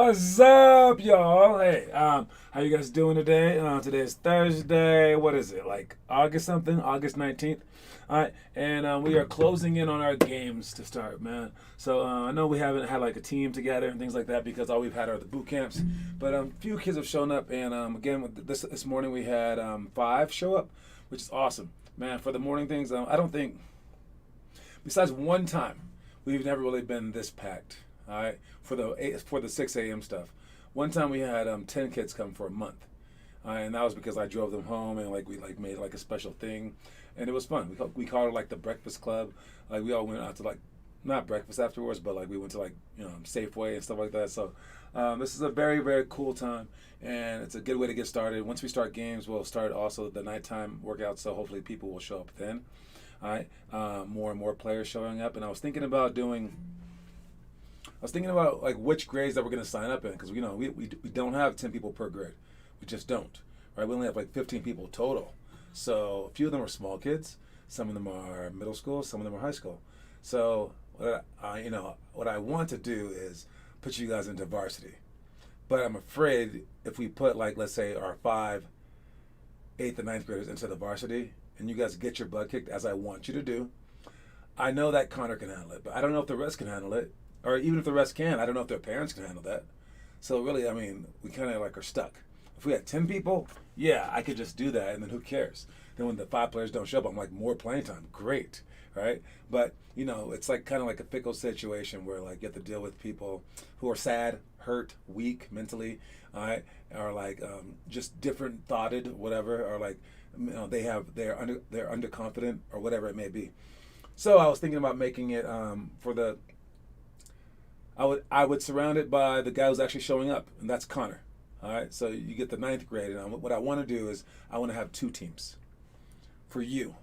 What's up, y'all? Hey, how you guys doing today? Today is Thursday. What is it? Like August something? August 19th. All right, and we are closing in on our games to start, man. So I know we haven't had like a team together and things like that because all we've had are the boot camps. But a few kids have shown up, and again, this morning we had five show up, which is awesome, man. For the morning things, I don't think besides one time we've never really been this packed. All right, for the 6 a.m. stuff. One time we had 10 kids come for a month, and that was because I drove them home and like we like made like a special thing, and it was fun. We called it like the Breakfast Club. Like we all went out to like not breakfast afterwards, but like we went to like Safeway and stuff like that. So this is a very cool time, and it's a good way to get started. Once we start games, we'll start also the nighttime workout. So hopefully people will show up then. All right, more and more players showing up, and I was thinking about like which grades that we're going to sign up in because we don't have 10 people per grade. We just don't. Right? We only have like 15 people total. So a few of them are small kids. Some of them are middle school. Some of them are high school. So what I want to do is put you guys into varsity. But I'm afraid if we put like let's say our 5th, 8th, and 9th graders into the varsity and you guys get your butt kicked as I want you to do, I know that Connor can handle it, but I don't know if the rest can handle it. Or even if the rest can, I don't know if their parents can handle that. So really, I mean, we kind of like are stuck. If we had 10 people, yeah, I could just do that, and then who cares? Then when the 5 players don't show up, I'm like, more playing time, great, right? But it's like kind of like a fickle situation where like you have to deal with people who are sad, hurt, weak mentally, all right, or like just different thoughted, whatever, or like they're underconfident or whatever it may be. So I was thinking about making it for the I would surround it by the guy who's actually showing up, and that's Connor. All right, so you get the 9th grade, and what I want to do is I want to have 2 teams for you.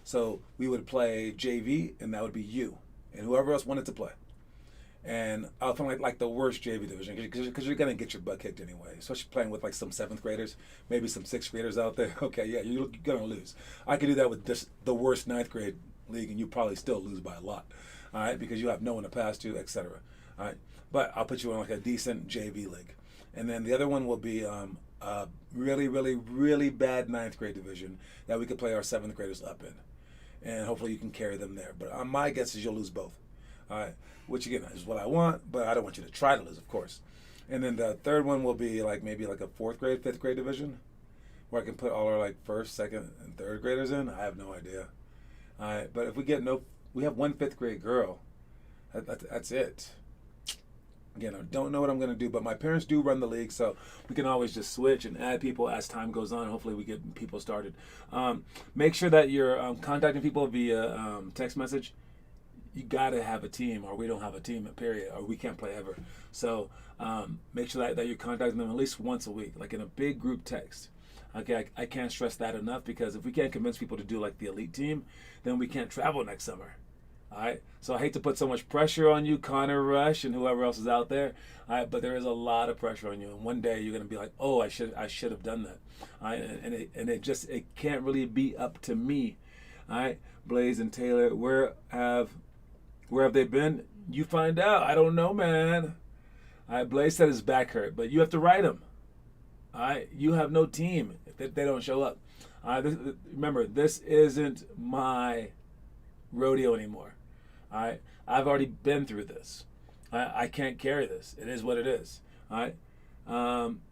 So we would play JV, and that would be you, and whoever else wanted to play. And I'll play like the worst JV division because you're gonna get your butt kicked anyway. Especially playing with like some 7th graders, maybe some 6th graders out there. Okay, yeah, you're gonna lose. I could do that with just the worst 9th grade league, and you probably still lose by a lot. All right, because you have no one to pass to, etc. All right, but I'll put you in like a decent JV league, and then the other one will be a really bad 9th grade division that we could play our 7th graders up in, and hopefully you can carry them there. But my guess is you'll lose both. All right, which again is what I want, but I don't want you to try to lose, of course. And then the third one will be like maybe like a 4th grade, 5th grade division, where I can put all our like 1st, 2nd, and 3rd graders in. I have no idea. All right, but if we have one 5th grade girl. That's it. Again, I don't know what I'm going to do, but my parents do run the league, so we can always just switch and add people as time goes on. Hopefully, we get people started. Make sure that you're contacting people via text message. You got to have a team, or we don't have a team, period, or we can't play ever. So make sure that you're contacting them at least once a week, like in a big group text. Okay, I can't stress that enough because if we can't convince people to do like the elite team, then we can't travel next summer. All right, so I hate to put so much pressure on you, Connor Rush, and whoever else is out there. All right, but there is a lot of pressure on you, and one day you're gonna be like, "Oh, I should have done that." All right, and it can't really be up to me. All right, Blaze and Taylor, where have they been? You find out. I don't know, man. All right, Blaze said his back hurt, but you have to ride him. All right, you have no team if they don't show up. All right, remember, this isn't my rodeo anymore. All right, I've already been through this. I can't carry this. It is what it is. All right.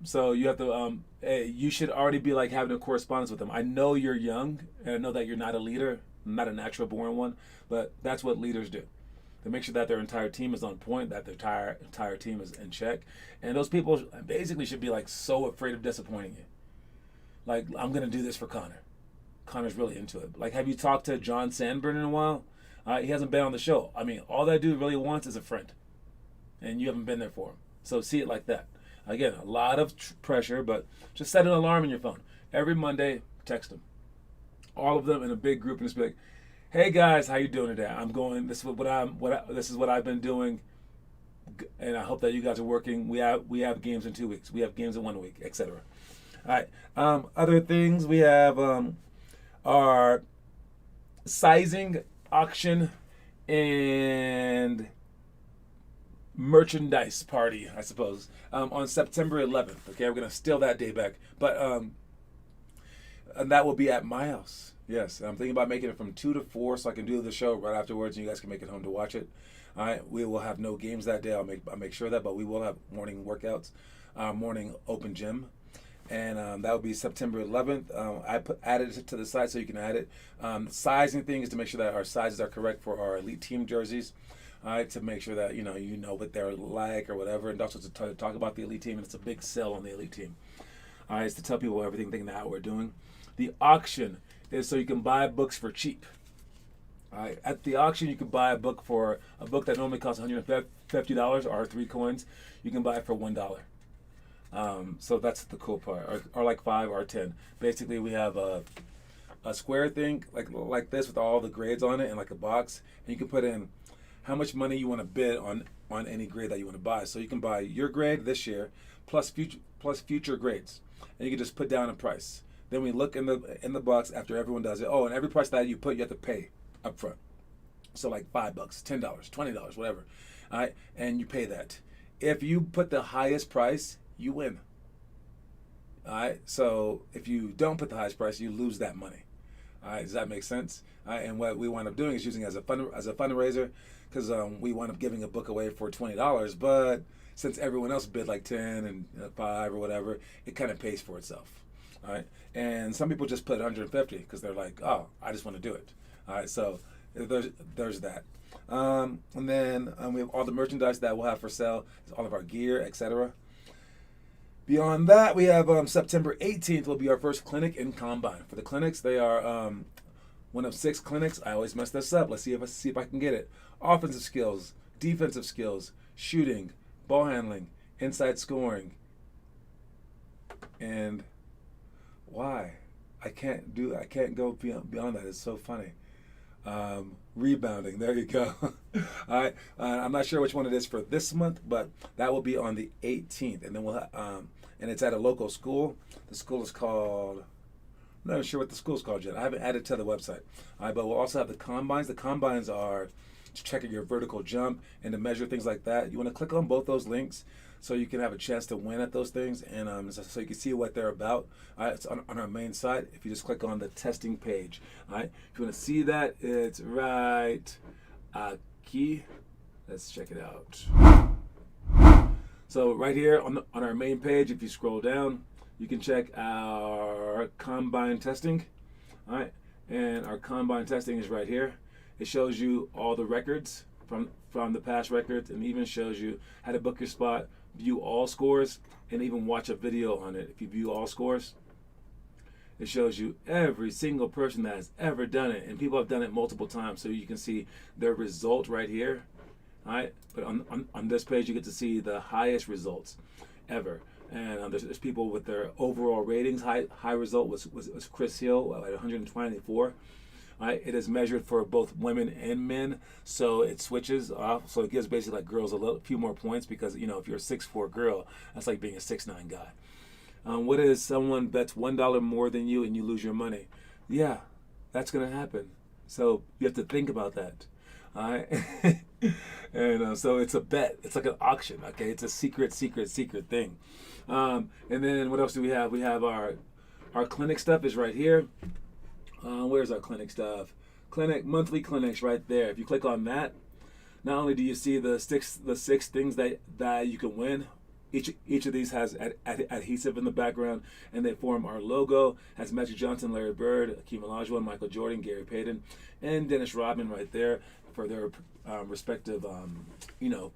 So you have to. Hey, you should already be like having a correspondence with them. I know you're young, and I know that you're not a leader, not a natural born one, but that's what leaders do. They make sure that their entire team is on point, that their entire team is in check, and those people basically should be like so afraid of disappointing you. Like, I'm gonna do this for Connor. Connor's really into it. Like, have you talked to John Sandburn in a while? He hasn't been on the show. I mean, all that dude really wants is a friend, and you haven't been there for him. So see it like that. Again, a lot of pressure, but just set an alarm in your phone. Every Monday, text them. All of them in a big group, and just be like, "Hey guys, how you doing today? I'm going. This is what I've been doing, and I hope that you guys are working. We have games in 2 weeks. We have games in 1 week, etc." All right. Other things we have our sizing auction and merchandise party, I suppose, on September 11th. Okay, we're gonna steal that day back, but and that will be at my house. Yes, I'm thinking about making it from 2 to 4, so I can do the show right afterwards, and you guys can make it home to watch it. All right, we will have no games that day. I'll make sure of that, but we will have morning workouts, morning open gym, and that will be September 11th. Added it to the site so you can add it. Sizing thing is to make sure that our sizes are correct for our elite team jerseys. All right, to make sure that you know what they're like or whatever, and also to talk about the elite team. And it's a big sell on the elite team. All right, it's to tell people everything that we're doing. The auction is so you can buy books for cheap. All right, at the auction you can buy a book that normally costs $150 or 3 coins. You can buy it for $1. So that's the cool part, or like 5 or 10. Basically, we have a square thing like this with all the grades on it and like a box, and you can put in how much money you want to bid on any grade that you want to buy. So you can buy your grade this year plus future grades, and you can just put down a price. Then we look in the box after everyone does it. Oh, and every price that you put, you have to pay up front. So like $5, $10, $20, whatever. All right, and you pay that. If you put the highest price, you win. All right, so if you don't put the highest price, you lose that money. All right, does that make sense? All right, and what we wind up doing is using it as a fundraiser, because we wind up giving a book away for $20, but since everyone else bid like 10 and 5 or whatever, it kind of pays for itself. All right, and some people just put 150 because they're like, oh, I just want to do it. All right, so there's that. And then we have all the merchandise that we'll have for sale, all of our gear, etc. Beyond that, we have September 18th will be our first clinic in Combine. For the clinics, they are one of 6 clinics. I always mess this up. Let's see if I can get it. Offensive skills, defensive skills, shooting, ball handling, inside scoring, and why? I can't go beyond that. It's so funny. Rebounding. There you go. All right. I'm not sure which one it is for this month, but that will be on the 18th, and then we'll and it's at a local school. The school is called. I'm not even sure what the school's called yet. I haven't added to the website. All right, but we'll also have the combines. The combines are to check your vertical jump and to measure things like that. You want to click on both those links so you can have a chance to win at those things, and so you can see what they're about. All right, it's on our main site. If you just click on the testing page, all right. If you want to see that, it's right aquí. Let's check it out. So right here on our main page, if you scroll down, you can check our combine testing. All right, and our combine testing is right here. It shows you all the records from the past records, and even shows you how to book your spot, view all scores, and even watch a video on it. If you view all scores, it shows you every single person that has ever done it, and people have done it multiple times, so you can see their result right here. All right, but on this page you get to see the highest results ever, and there's people with their overall ratings. High result was Chris Hill at 124. Right, it is measured for both women and men, so it switches off. So it gives basically like girls a few more points, because if you're a 6'4" girl, that's like being a 6'9" guy. What is someone bets $1 more than you and you lose your money? Yeah, that's gonna happen. So you have to think about that. All right, and so it's a bet. It's like an auction. Okay, it's a secret thing. And then what else do we have? We have our clinic stuff is right here. Where's our clinic stuff? Monthly clinics right there. If you click on that, not only do you see the six things that you can win. Each of these has adhesive in the background, and they form our logo. Has Magic Johnson, Larry Bird, Akeem Olajuwon, Michael Jordan, Gary Payton, and Dennis Rodman right there for their respective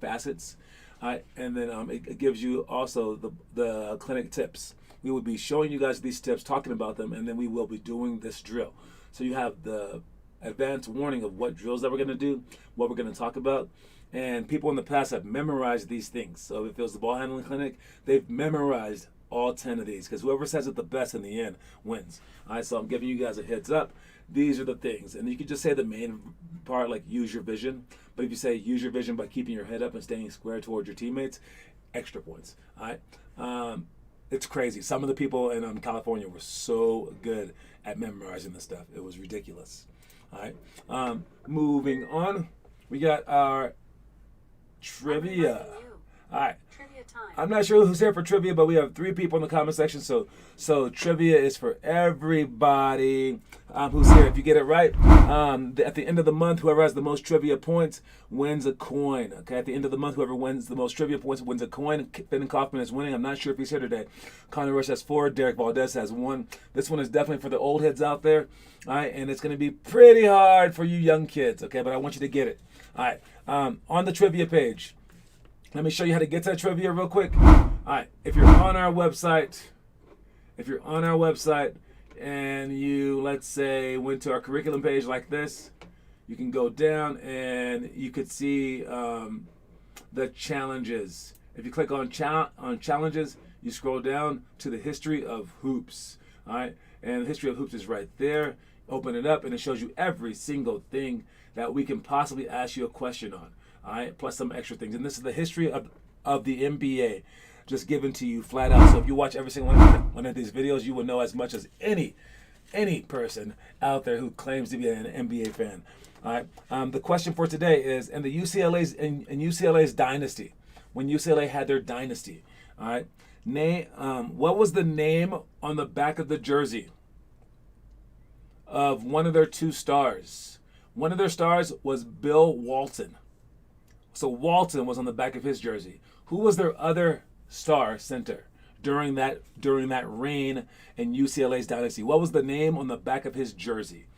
facets. And then it gives you also the clinic tips. We will be showing you guys these tips, talking about them, and then we will be doing this drill. So you have the advanced warning of what drills that we're going to do, what we're going to talk about. And people in the past have memorized these things. So if it was the ball handling clinic, they've memorized all 10 of these, because whoever says it the best in the end wins. All right, so I'm giving you guys a heads up. These are the things. And you can just say the main part, like use your vision. But if you say use your vision by keeping your head up and staying square towards your teammates, extra points. All right. It's crazy. Some of the people in California were so good at memorizing this stuff. It was ridiculous. All right. Moving on, we got our trivia. All right. I'm not sure who's here for trivia, but we have 3 people in the comment section. So trivia is for everybody who's here. If you get it right, at the end of the month, whoever has the most trivia points wins a coin. Okay, at the end of the month, whoever wins the most trivia points wins a coin. Finn Kaufman is winning. I'm not sure if he's here today. Connor Rush has 4. Derek Valdez has 1. This one is definitely for the old heads out there. All right, and it's going to be pretty hard for you young kids. Okay, but I want you to get it. All right, on the trivia page. Let me show you how to get to that trivia real quick. All right, if you're on our website and you, let's say, went to our curriculum page like this, you can go down and you could see the challenges. If you click on challenges, you scroll down to the history of hoops. All right, and the history of hoops is right there. Open it up and it shows you every single thing that we can possibly ask you a question on. All right, plus some extra things. And this is the history of the NBA, just given to you flat out. So if you watch every single one of these videos, you will know as much as any person out there who claims to be an NBA fan. All right. The question for today is, in UCLA's dynasty, when UCLA had their dynasty, all right, what was the name on the back of the jersey of one of their 2 stars? One of their stars was Bill Walton. So Walton was on the back of his jersey. Who was their other star center during that reign in UCLA's dynasty? What was the name on the back of his jersey?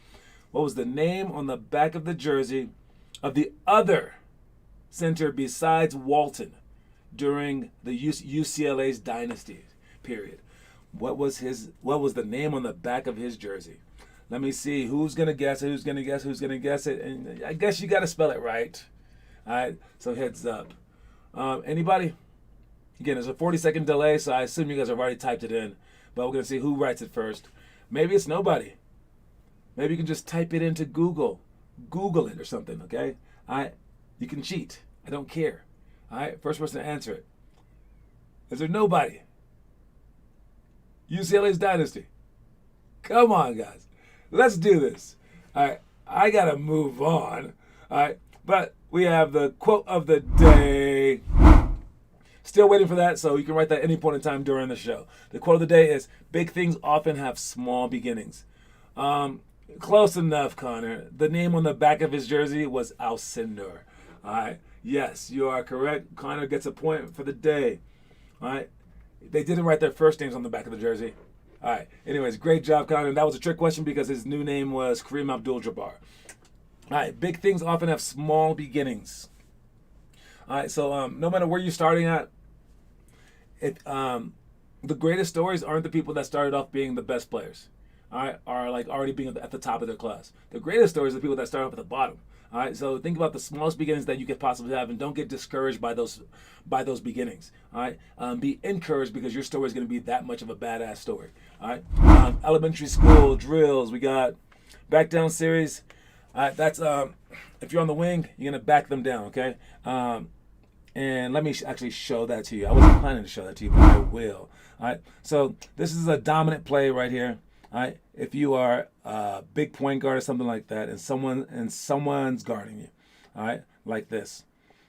What was the name on the back of the jersey of the other center besides Walton during the UCLA's dynasty period? What was the name on the back of his jersey? Let me see who's gonna guess it. And I guess you gotta spell it right. All right, so heads up. Anybody? Again, there's a 40-second delay, so I assume you guys have already typed it in. But we're going to see who writes it first. Maybe it's nobody. Maybe you can just type it into Google. Google it or something, okay? All right, you can cheat. I don't care. All right, first person to answer it. Is there nobody? UCLA's dynasty. Come on, guys. Let's do this. All right, I got to move on. All right, but we have the quote of the day. Still waiting for that, so you can write that any point in time during the show. The quote of the day is, big things often have small beginnings. Close enough, Connor. The name on the back of his jersey was Alcindor. All right. Yes, you are correct. Connor gets a point for the day. All right. They didn't write their first names on the back of the jersey. All right. Anyways, great job, Connor. That was a trick question because his new name was Kareem Abdul-Jabbar. All right. Big things often have small beginnings. All right. So no matter where you're starting at, the greatest stories aren't the people that started off being the best players. All right, are like already being at the top of their class. The greatest stories are the people that start off at the bottom. All right, so think about the smallest beginnings that you could possibly have, and don't get discouraged by those beginnings. All right, be encouraged because your story is going to be that much of a badass story. All right, elementary school drills. We got back down series. All right, that's if you're on the wing, you're gonna back them down. Okay. And let me actually show that to you. I wasn't planning to show that to you, but I will. All right. So this is a dominant play right here. All right. If you are a big point guard or something like that, and someone's guarding you, all right, like this,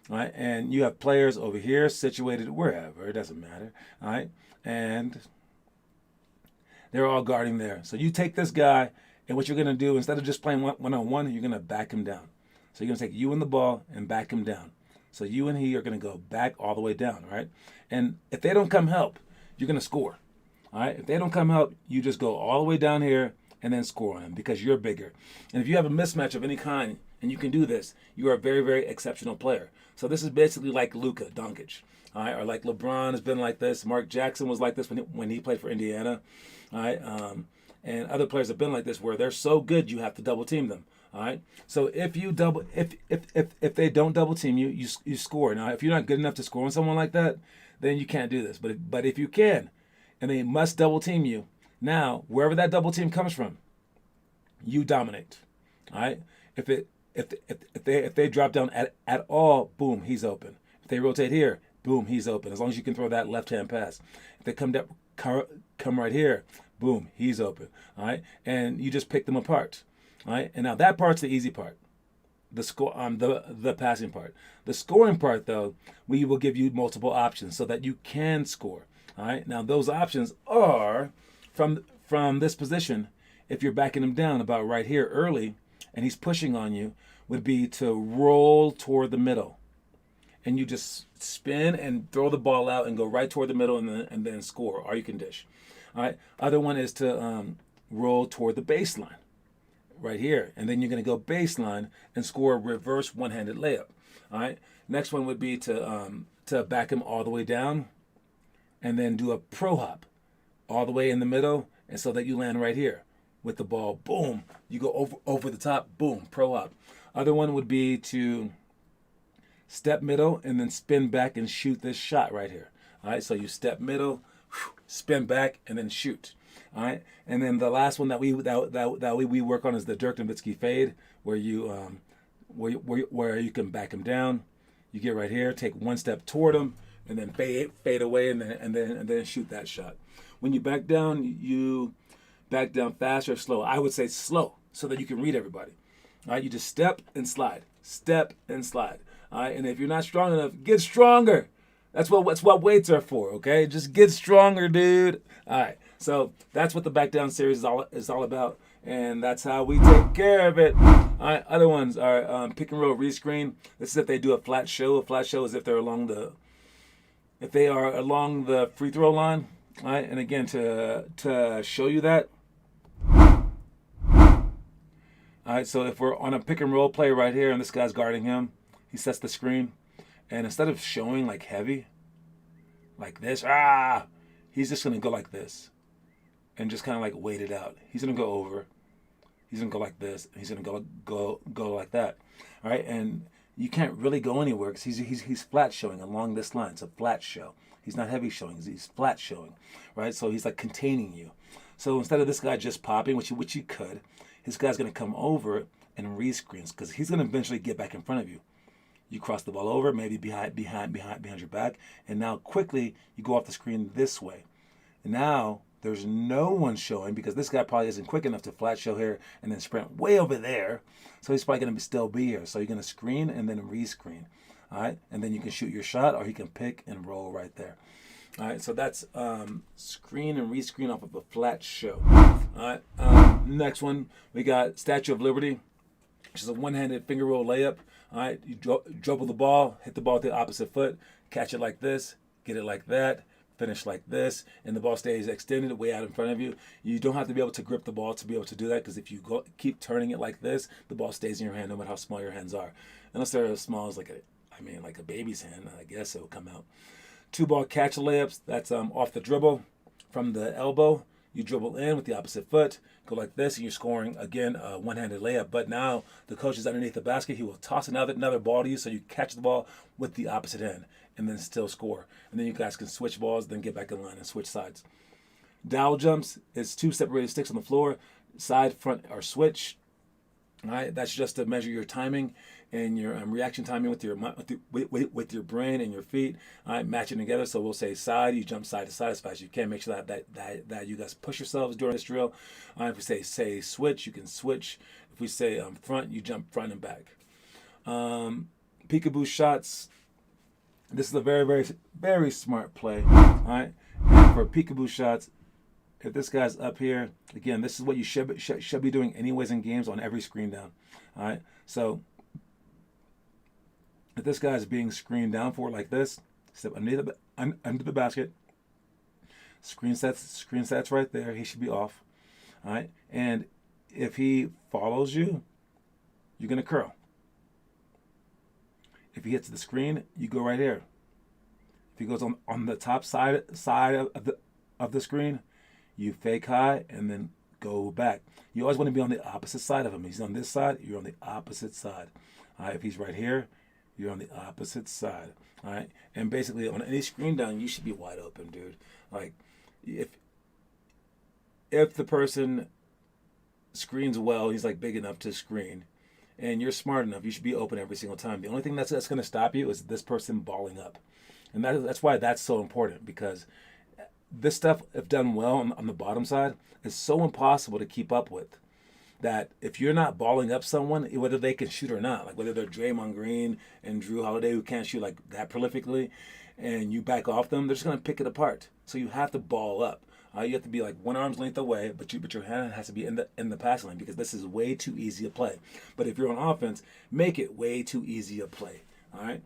all right, and you have players over here situated wherever, it doesn't matter, all right, and they're all guarding there. So you take this guy, and what you're gonna do, instead of just playing one-on-one, you're gonna back him down. So you're gonna take you and the ball and back him down. So you and he are going to go back all the way down, right? And if they don't come help, you're going to score, all right? If they don't come help, you just go all the way down here and then score on them because you're bigger. And if you have a mismatch of any kind and you can do this, you are a very, very exceptional player. So this is basically like Luka Doncic, all right? Or like LeBron has been like this. Mark Jackson was like this when he played for Indiana, all right? And other players have been like this where they're so good you have to double team them. All right. So if they don't double team you, you score. Now, if you're not good enough to score on someone like that, then you can't do this. But if you can, and they must double team you, now wherever that double team comes from, you dominate. All right. If they drop down at all, boom, he's open. If they rotate here, boom, he's open. As long as you can throw that left hand pass. If they come right here, boom, he's open. All right. And you just pick them apart. All right, and now that part's the easy part. the score the passing part. The scoring part, though, we will give you multiple options so that you can score. All right. Now those options are from this position. If you're backing him down about right here early, and he's pushing on you, would be to roll toward the middle, and you just spin and throw the ball out and go right toward the middle, and then score, or you can dish. All right. Other one is to roll toward the baseline, right here, and then you're going to go baseline and score a reverse one-handed layup. All right. Next one would be to back him all the way down, and then do a pro hop all the way in the middle, and so that you land right here with the ball. Boom. You go over the top. Boom. Pro hop. Other one would be to step middle and then spin back and shoot this shot right here. All right. So you step middle, spin back, and then shoot. All right. And then the last one that we work on is the Dirk Nowitzki fade, where you where you can back him down. You get right here, take one step toward him, and then fade away, and then shoot that shot. When you back down, you back down fast or slow. I would say slow, so that you can read everybody. All right, you just step and slide, step and slide. All right, and if you're not strong enough, get stronger. That's what weights are for. Okay, just get stronger, dude. All right, so that's what the back down series is all about, and that's how we take care of it. All right, other ones are pick and roll rescreen. This is if they do a flat show. A flat show is if they are along the free throw line. All right, and again to show you that. All right, so if we're on a pick and roll play right here and this guy's guarding him, he sets the screen, and instead of showing like heavy, like this, he's just gonna go like this, and just kind of like wait it out. He's gonna go over, he's gonna go like this, and he's gonna go like that. All right, and you can't really go anywhere because he's flat showing along this line. It's a flat show. He's not heavy showing. He's flat showing, right? So he's like containing you. So instead of this guy just popping, which you could, this guy's going to come over and rescreens because he's going to eventually get back in front of you. You cross the ball over, maybe behind your back, and now quickly you go off the screen this way. And now there's no one showing because this guy probably isn't quick enough to flat show here and then sprint way over there. So he's probably going to still be here. So you're going to screen and then rescreen. All right, and then you can shoot your shot, or he can pick and roll right there. All right, so that's screen and rescreen off of a flat show. All right, next one, we got Statue of Liberty, which is a one-handed finger roll layup. All right, you dribble the ball, hit the ball with the opposite foot, catch it like this, get it like that, finish like this, and the ball stays extended way out in front of you. You don't have to be able to grip the ball to be able to do that, because if you keep turning it like this, the ball stays in your hand no matter how small your hands are. Unless they're as small as like a baby's hand, I guess it will come out. 2-ball catch layups, that's off the dribble from the elbow. You dribble in with the opposite foot, go like this, and you're scoring, again, a one-handed layup. But now the coach is underneath the basket. He will toss another ball to you, so you catch the ball with the opposite hand and then still score. And then you guys can switch balls, then get back in line and switch sides. Dowel jumps is 2 separated sticks on the floor, side, front, or switch. All right, that's just to measure your timing and your reaction timing with your brain and your feet. All right, matching together. So we'll say side, you jump side to side as fast as you can. Make sure that you guys push yourselves during this drill. All right, if we say switch, you can switch. If we say front, you jump front and back. Peekaboo shots. This is a very, very, very smart play. All right, and for peekaboo shots, if this guy's up here, again, this is what you should be doing anyways in games on every screen down. All right, so if this guy's being screened down for like this, step under the basket, screen sets right there. He should be off. All right, and if he follows you, you're gonna curl. If he hits the screen, you go right here. If he goes on the top side of the screen, you fake high and then go back. You always want to be on the opposite side of him. He's on this side, you're on the opposite side. All right, if he's right here, you're on the opposite side. All right, and basically on any screen down, you should be wide open, dude. Like if the person screens well, he's like big enough to screen, and you're smart enough, you should be open every single time. The only thing that's going to stop you is this person balling up, and that's why that's so important, because this stuff, if done well on the bottom side, is so impossible to keep up with. that if you're not balling up someone, whether they can shoot or not, like whether they're Draymond Green and Drew Holiday who can't shoot like that prolifically, and you back off them, they're just gonna pick it apart. So you have to ball up. You have to be like one arm's length away, but your hand has to be in the passing lane because this is way too easy a play. But if you're on offense, make it way too easy a play. All right,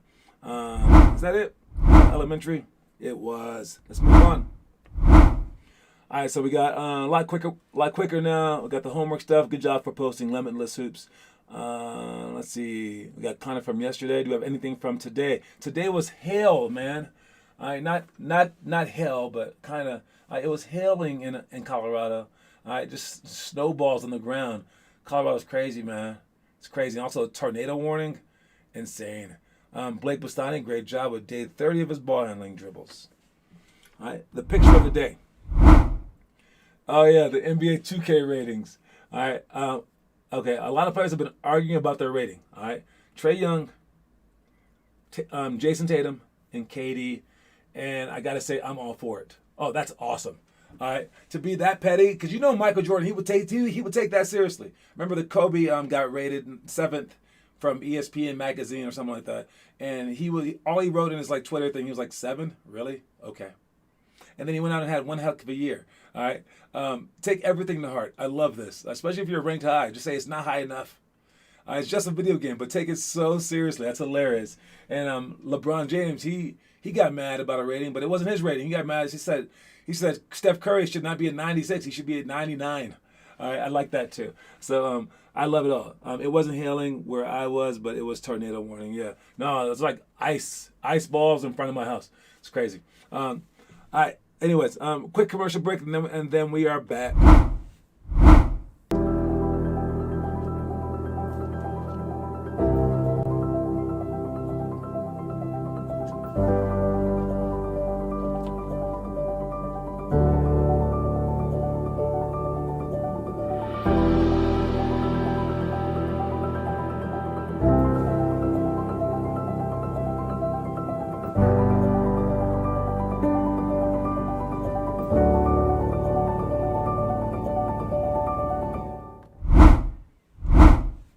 is that it? Elementary. It was. Let's move on. All right, so we got a lot quicker now. We got the homework stuff. Good job for posting Limitless hoops. Let's see. We got Connor from yesterday. Do we have anything from today? Today was hail, man. All right, not hell, but kind of. It was hailing in Colorado. All right, just snowballs on the ground. Colorado's crazy, man. It's crazy. Also, a tornado warning. Insane. Blake Bastani, great job with day 30 of his ball handling dribbles. All right, the picture of the day. Oh yeah, the NBA 2K ratings. All right. Okay, a lot of players have been arguing about their rating. All right, Trae Young, Jason Tatum, and KD, and I gotta say I'm all for it. Oh, that's awesome. All right, to be that petty, because you know Michael Jordan, he would take that seriously. Remember the Kobe got rated 7th from ESPN magazine or something like that, and all he wrote in his like Twitter thing, he was like 7, really? Okay. And then he went out and had one heck of a year. All right. Take everything to heart. I love this, especially if you're ranked high. Just say it's not high enough. It's just a video game, but take it so seriously. That's hilarious. And LeBron James, he got mad about a rating, but it wasn't his rating. He got mad. He said Steph Curry should not be at 96. He should be at 99. All right. I like that too. So I love it all. It wasn't hailing where I was, but it was tornado warning. Yeah. No, it's like ice balls in front of my house. It's crazy. All right. Anyways, quick commercial break, and then we are back.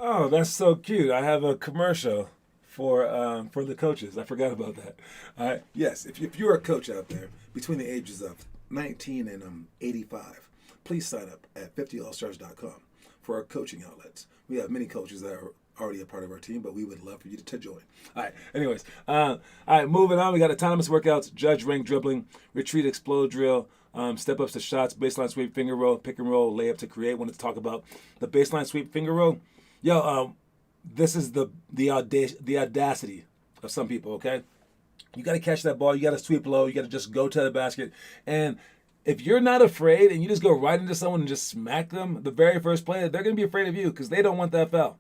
Oh, that's so cute. I have a commercial for the coaches. I forgot about that. All right. Yes, if you're a coach out there between the ages of 19 and 85, please sign up at 50allstars.com for our coaching outlets. We have many coaches that are already a part of our team, but we would love for you to join. All right. Anyways, all right. Moving on. We got autonomous workouts, judge rank dribbling, retreat explode drill. Step ups to shots, baseline sweep, finger roll, pick and roll, layup to create. Wanted to talk about the baseline sweep, finger roll. Yo, this is the audacity of some people, okay? You got to catch that ball. You got to sweep low. You got to just go to the basket. And if you're not afraid and you just go right into someone and just smack them the very first play, they're going to be afraid of you because they don't want that foul.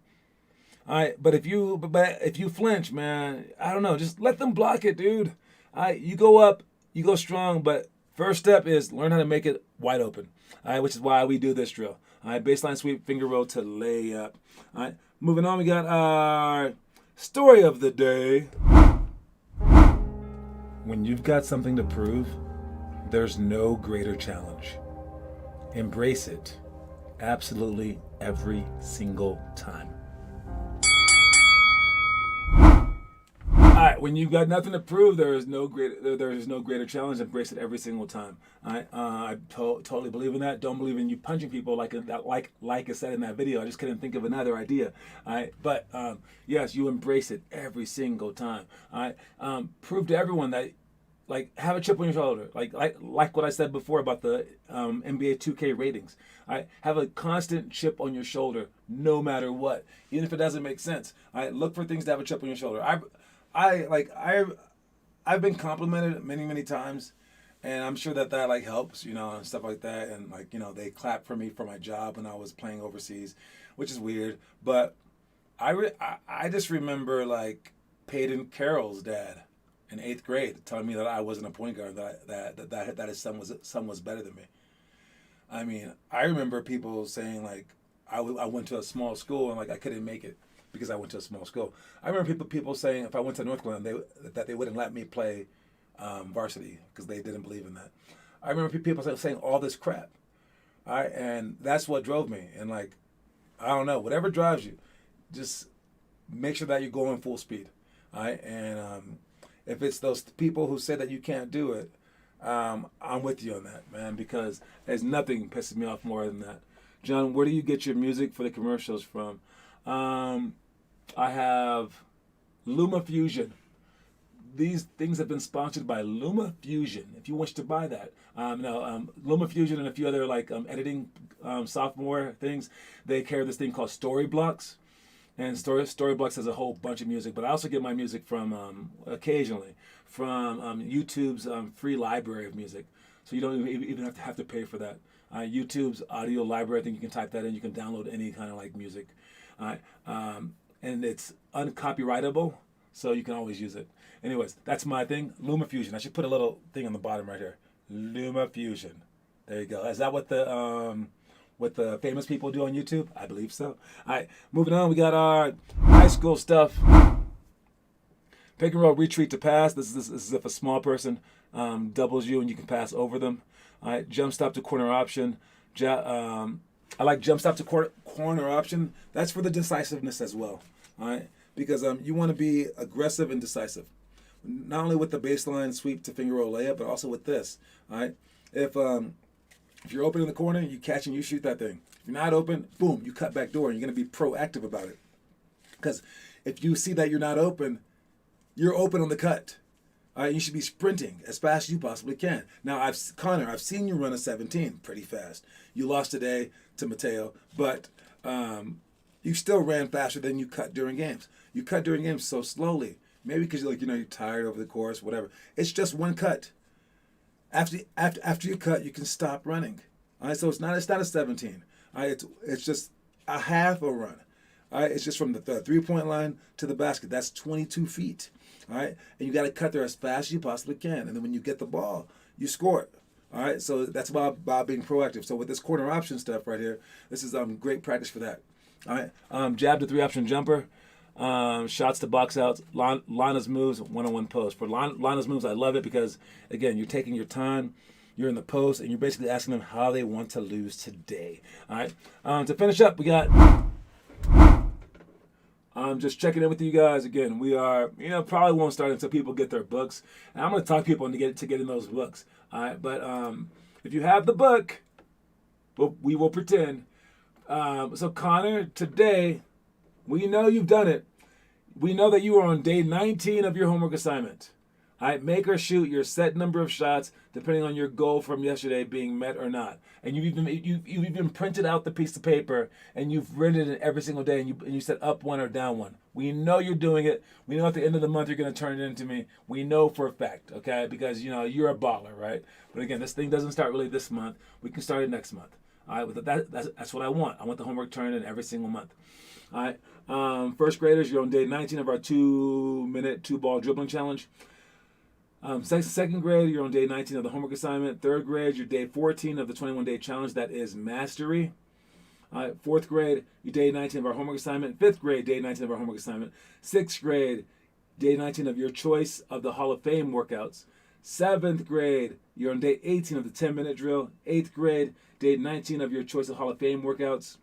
All right, but if you flinch, man, I don't know. Just let them block it, dude. All right, you go up, you go strong, but first step is learn how to make it wide open. All right, which is why we do this drill. All right, baseline sweep, finger roll to lay up. All right, moving on, we got our story of the day. When you've got something to prove, there's no greater challenge. Embrace it absolutely every single time. All right, when you've got nothing to prove, there is no greater challenge. Embrace it every single time. All right, I totally believe in that. Don't believe in you punching people like I said in that video. I just couldn't think of another idea. All right, but yes, you embrace it every single time. All right, prove to everyone that, like, have a chip on your shoulder, like what I said before about the NBA 2K ratings. All right, have a constant chip on your shoulder, no matter what, even if it doesn't make sense. All right, look for things to have a chip on your shoulder. I've been complimented many times, and I'm sure that like helps, and stuff like that. And like, they clapped for me for my job when I was playing overseas, which is weird. But I just remember like Peyton Carroll's dad in 8th grade telling me that I wasn't a point guard, that his son was better than me. I mean, I remember people saying like I went to a small school and like I couldn't make it because I went to a small school. I remember people saying if I went to North Carolina, that they wouldn't let me play varsity because they didn't believe in that. I remember people saying all this crap. All right, and that's what drove me. And like, I don't know, whatever drives you, just make sure that you're going full speed. All right, and if it's those people who say that you can't do it, I'm with you on that, man, because there's nothing pisses me off more than that. John, where do you get your music for the commercials from? I have LumaFusion. These things have been sponsored by LumaFusion. If you wish to buy that, LumaFusion and a few other like editing software things, they carry this thing called Storyblocks, and Storyblocks has a whole bunch of music. But I also get my music from occasionally from YouTube's free library of music, so you don't even have to pay for that. YouTube's audio library, I think you can type that in. You can download any kind of like music, and it's uncopyrightable, so you can always use it. Anyways, that's my thing. LumaFusion. I should put a little thing on the bottom right here. LumaFusion. There you go. Is that what the famous people do on YouTube? I believe so. All right, moving on. We got our high school stuff. Pick and roll retreat to pass. This is if a small person doubles you and you can pass over them. All right, jump stop to corner option. I like jump stop to corner option. That's for the decisiveness as well. All right, because you want to be aggressive and decisive. Not only with the baseline sweep to finger roll layup, but also with this. All right, if you're open in the corner, you catch and you shoot that thing. If you're not open, boom, you cut back door, and you're going to be proactive about it. Because if you see that you're not open, you're open on the cut. All right, you should be sprinting as fast as you possibly can. Now, Connor, I've seen you run a 17 pretty fast. You lost today to Mateo, but you still ran faster than you cut during games. You cut during games so slowly. Maybe because you're tired over the course, whatever. It's just one cut. After you cut, you can stop running. All right, so it's not a 17. All right, it's just a half a run. All right, it's just from the 3-point line to the basket. That's 22 feet. All right, and you got to cut there as fast as you possibly can. And then when you get the ball, you score it. All right, so that's about being proactive. So with this corner option stuff right here, this is great practice for that. All right, jab to 3-option jumper. Shots to box outs, Lana's moves, one-on-one post. For Lana's moves, I love it because, again, you're taking your time, you're in the post, and you're basically asking them how they want to lose today. All right. To finish up, we got just checking in with you guys. Again, we are, probably won't start until people get their books. And I'm going to talk people into getting those books. All right. But if you have the book, we will pretend. So, Connor, today, we know you've done it. We know that you are on day 19 of your homework assignment. All right, make or shoot your set number of shots, depending on your goal from yesterday being met or not. And you've even printed out the piece of paper and you've written it every single day, and you said up one or down one. We know you're doing it. We know at the end of the month you're going to turn it into me. We know for a fact, okay? Because you're a baller, right? But again, this thing doesn't start really this month. We can start it next month. All right, but that's what I want. I want the homework turned in every single month. All right, first graders, you're on day 19 of our 2-minute 2-ball dribbling challenge. Second grade, you're on day 19 of the homework assignment. Third grade, you're day 14 of the 21-day challenge. That is mastery. All right, fourth grade, you're day 19 of our homework assignment. Fifth grade, day 19 of our homework assignment. Sixth grade, day 19 of your choice of the Hall of Fame workouts. Seventh grade, you're on day 18 of the 10-minute drill. Eighth grade, day 19 of your choice of Hall of Fame workouts.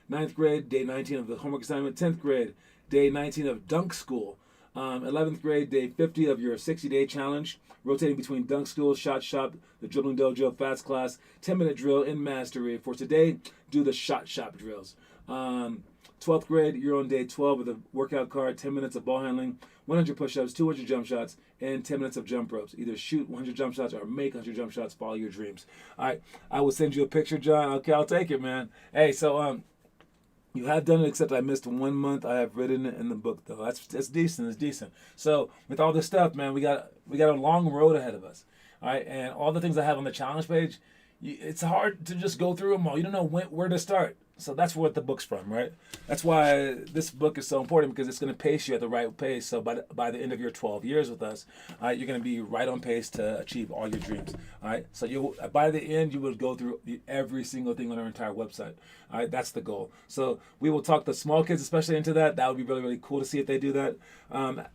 Ninth grade, day 19 of the homework assignment. 10th grade, day 19 of dunk school. 11th grade, day 50 of your 60-day challenge, rotating between dunk school, shot shop, the dribbling dojo, fast class, 10-minute drill, and mastery. For today, do the shot shop drills. 12th grade, you're on day 12 of the workout card, 10 minutes of ball handling, 100 push-ups, 200 jump shots, and 10 minutes of jump ropes. Either shoot 100 jump shots or make 100 jump shots. Follow your dreams. All right, I will send you a picture, John. Okay, I'll take it, man. Hey, so you have done it, except I missed 1 month. I have written it in the book, though. That's decent. It's decent. So with all this stuff, man, we got a long road ahead of us. All right, and all the things I have on the challenge page, it's hard to just go through them all. You don't know where to start. So that's what the book's from, right? That's why this book is so important, because it's going to pace you at the right pace. So by the end of your 12 years with us, you're going to be right on pace to achieve all your dreams. All right. So by the end, you will go through every single thing on our entire website. All right. That's the goal. So we will talk the small kids especially into that. That would be really, really cool to see if they do that.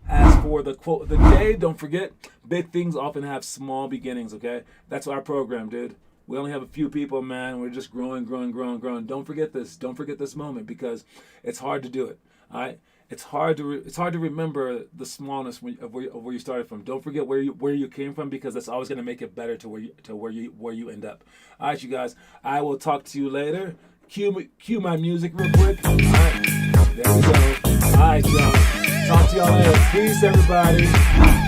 As for the quote of the day, don't forget, big things often have small beginnings. Okay. That's our program, dude. We only have a few people, man. We're just growing. Don't forget this. Don't forget this moment, because it's hard to do it. All right. It's hard to remember the smallness of where you started from. Don't forget where you came from, because that's always going to make it better to where you end up. All right, you guys. I will talk to you later. Cue my music real quick. All right, there we go. All right, y'all. Talk to y'all later. Peace, everybody.